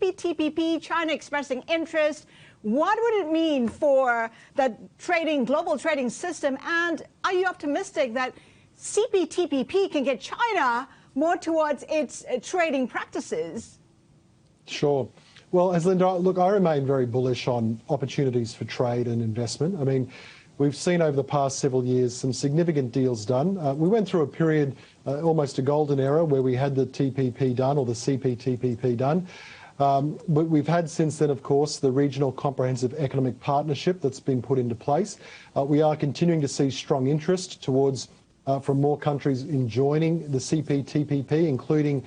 CPTPP, China expressing interest. What would it mean for the global trading system? And are you optimistic that CPTPP can get China more towards its trading practices? Sure. Well, as Linda, look, I remain very bullish on opportunities for trade and investment. I mean, we've seen over the past several years some significant deals done. We went through a period, almost a golden era, where we had the TPP done, or the CPTPP done. But we've had since then, of course, the Regional Comprehensive Economic Partnership that's been put into place. We are continuing to see strong interest towards from more countries in joining the CPTPP, including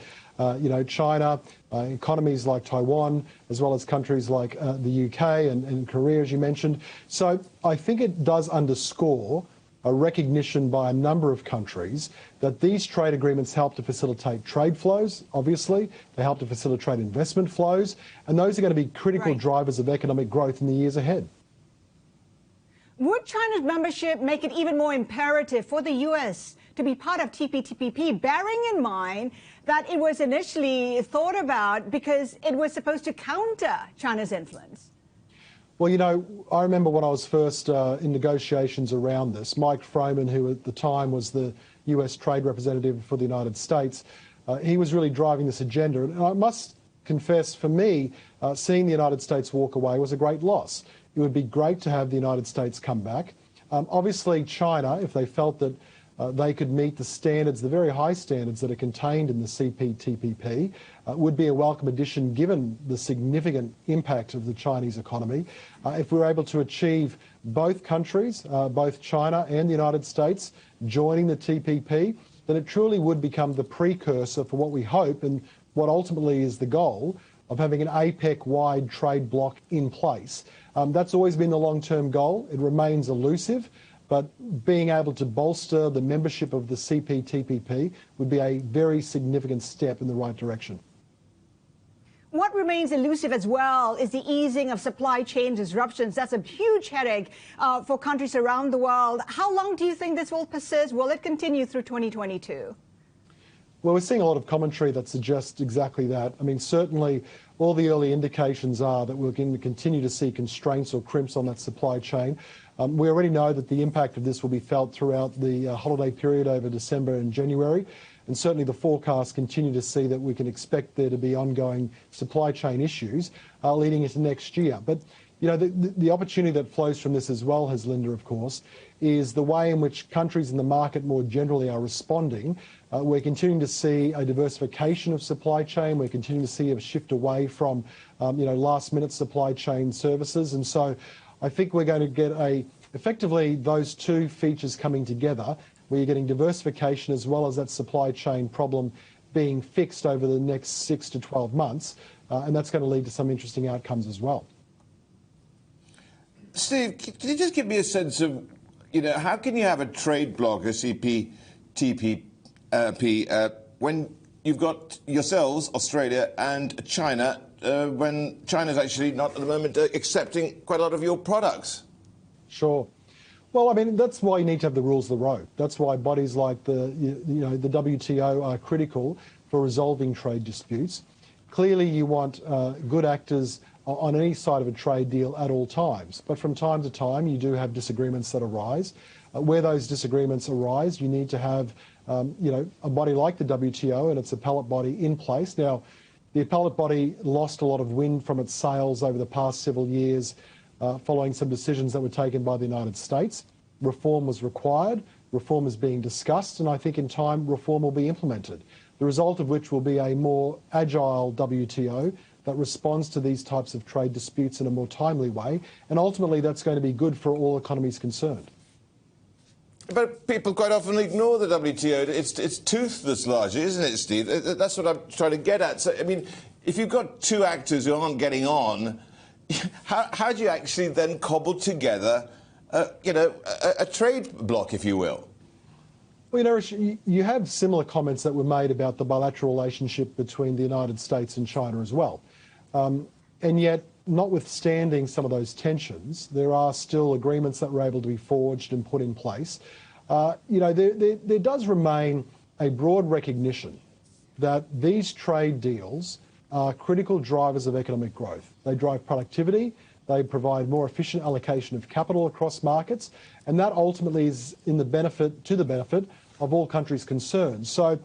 China, economies like Taiwan, as well as countries like the UK and Korea, as you mentioned. So I think it does underscore a recognition by a number of countries that these trade agreements help to facilitate trade flows, obviously. They help to facilitate investment flows, and those are going to be critical drivers of economic growth in the years ahead. Would China's membership make it even more imperative for the U.S. to be part of TPTPP, bearing in mind that it was initially thought about because it was supposed to counter China's influence? Well, you know, I remember when I was first in negotiations around this, Mike Froman, who at the time was the US trade representative for the United States, he was really driving this agenda. And I must confess, for me, seeing the United States walk away was a great loss. It would be great to have the United States come back. Obviously, China, if they felt that they could meet the standards, the very high standards that are contained in the CPTPP, would be a welcome addition given the significant impact of the Chinese economy. If we're able to achieve both countries, both China and the United States, joining the TPP, then it truly would become the precursor for what we hope and what ultimately is the goal of having an APEC-wide trade bloc in place. That's always been the long-term goal. It remains elusive. But being able to bolster the membership of the CPTPP would be a very significant step in the right direction. What remains elusive as well is the easing of supply chain disruptions. That's a huge headache for countries around the world. How long do you think this will persist? Will it continue through 2022? Well, we're seeing a lot of commentary that suggests exactly that. I mean, certainly all the early indications are that we're going to continue to see constraints or crimps on that supply chain. We already know that the impact of this will be felt throughout the holiday period over December and January. And certainly the forecasts continue to see that we can expect there to be ongoing supply chain issues leading into next year. But, you know, the opportunity that flows from this as well, has Linda, of course, is the way in which countries in the market more generally are responding. We're continuing to see a diversification of supply chain. We're continuing to see a shift away from, last-minute supply chain services. And so I think we're going to get effectively those two features coming together, where you're getting diversification as well as that supply chain problem being fixed over the next 6 to 12 months. And that's going to lead to some interesting outcomes as well. Steve, can you just give me a sense of, how can you have a trade bloc, a CPTPP, when you've got yourselves, Australia, and China, when China's actually not at the moment accepting quite a lot of your products? Sure. Well, I mean, that's why you need to have the rules of the road. That's why bodies like the WTO are critical for resolving trade disputes. Clearly, you want good actors on any side of a trade deal at all times. But from time to time, you do have disagreements that arise. Where those disagreements arise, you need to have, a body like the WTO and its appellate body in place. Now, the appellate body lost a lot of wind from its sails over the past several years following some decisions that were taken by the United States. Reform was required. Reform is being discussed, and I think in time reform will be implemented, the result of which will be a more agile WTO that responds to these types of trade disputes in a more timely way, and ultimately that's going to be good for all economies concerned. But people quite often ignore the WTO. It's toothless largely, isn't it, Steve? That's what I'm trying to get at. So, I mean, if you've got two actors who aren't getting on, how do you actually then cobble together, a trade bloc, if you will? Well, you have similar comments that were made about the bilateral relationship between the United States and China as well. And yet, notwithstanding some of those tensions, there are still agreements that were able to be forged and put in place. There does remain a broad recognition that these trade deals are critical drivers of economic growth. They drive productivity, they provide more efficient allocation of capital across markets, and that ultimately is to the benefit of all countries concerned. So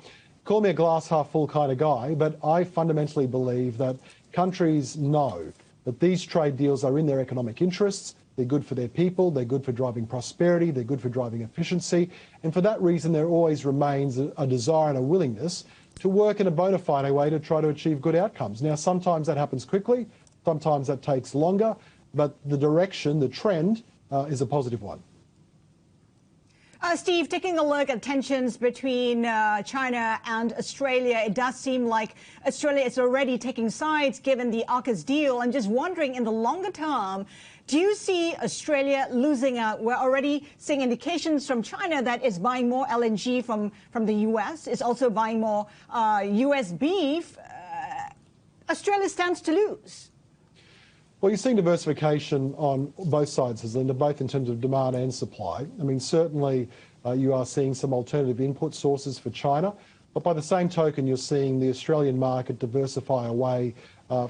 call me a glass half full kind of guy, but I fundamentally believe that countries know that these trade deals are in their economic interests. They're good for their people, they're good for driving prosperity, they're good for driving efficiency, and for that reason there always remains a desire and a willingness to work in a bona fide way to try to achieve good outcomes. Now, sometimes that happens quickly, sometimes that takes longer, but the direction, the trend, is a positive one. Steve, taking a look at tensions between China and Australia, it does seem like Australia is already taking sides given the AUKUS deal. I'm just wondering, in the longer term, do you see Australia losing out? We're already seeing indications from China that it's buying more LNG from the US, it's also buying more US beef. Australia stands to lose. Well, you're seeing diversification on both sides, Linda, both in terms of demand and supply. I mean, certainly you are seeing some alternative input sources for China, but by the same token, you're seeing the Australian market diversify away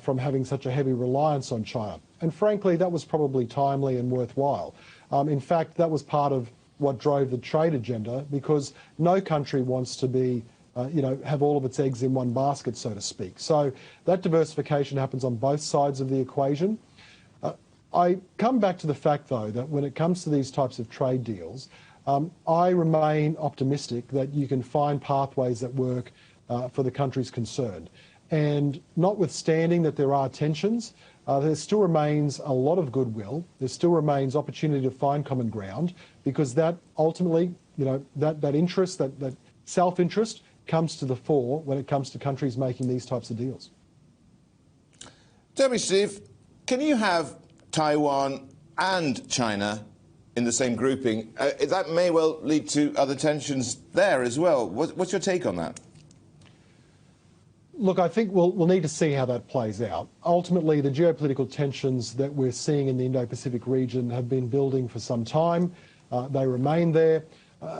from having such a heavy reliance on China. And frankly, that was probably timely and worthwhile. In fact, that was part of what drove the trade agenda, because no country wants to be have all of its eggs in one basket, so to speak. So that diversification happens on both sides of the equation. I come back to the fact, though, that when it comes to these types of trade deals, I remain optimistic that you can find pathways that work for the countries concerned. And notwithstanding that there are tensions, there still remains a lot of goodwill. There still remains opportunity to find common ground, because that ultimately, that interest, that self-interest, comes to the fore when it comes to countries making these types of deals. Tell me, Steve, can you have Taiwan and China in the same grouping? That may well lead to other tensions there as well. What's your take on that? Look, I think we'll need to see how that plays out. Ultimately, the geopolitical tensions that we're seeing in the Indo-Pacific region have been building for some time. They remain there.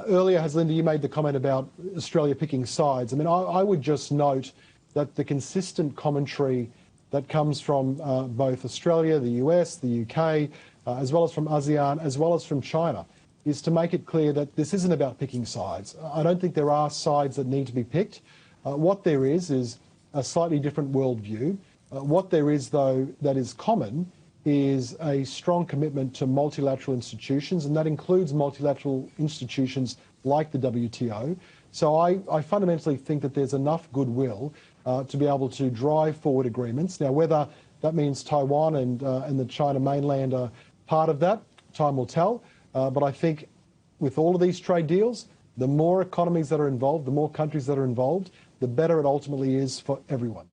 Earlier, Linda, you made the comment about Australia picking sides. I mean, I would just note that the consistent commentary that comes from both Australia, the US, the UK, as well as from ASEAN, as well as from China, is to make it clear that this isn't about picking sides. I don't think there are sides that need to be picked. What there is a slightly different worldview. What there is, though, that is common is a strong commitment to multilateral institutions, and that includes multilateral institutions like the WTO. So I fundamentally think that there's enough goodwill to be able to drive forward agreements. Now, whether that means Taiwan and the China mainland are part of that, time will tell. But I think with all of these trade deals, the more economies that are involved, the more countries that are involved, the better it ultimately is for everyone.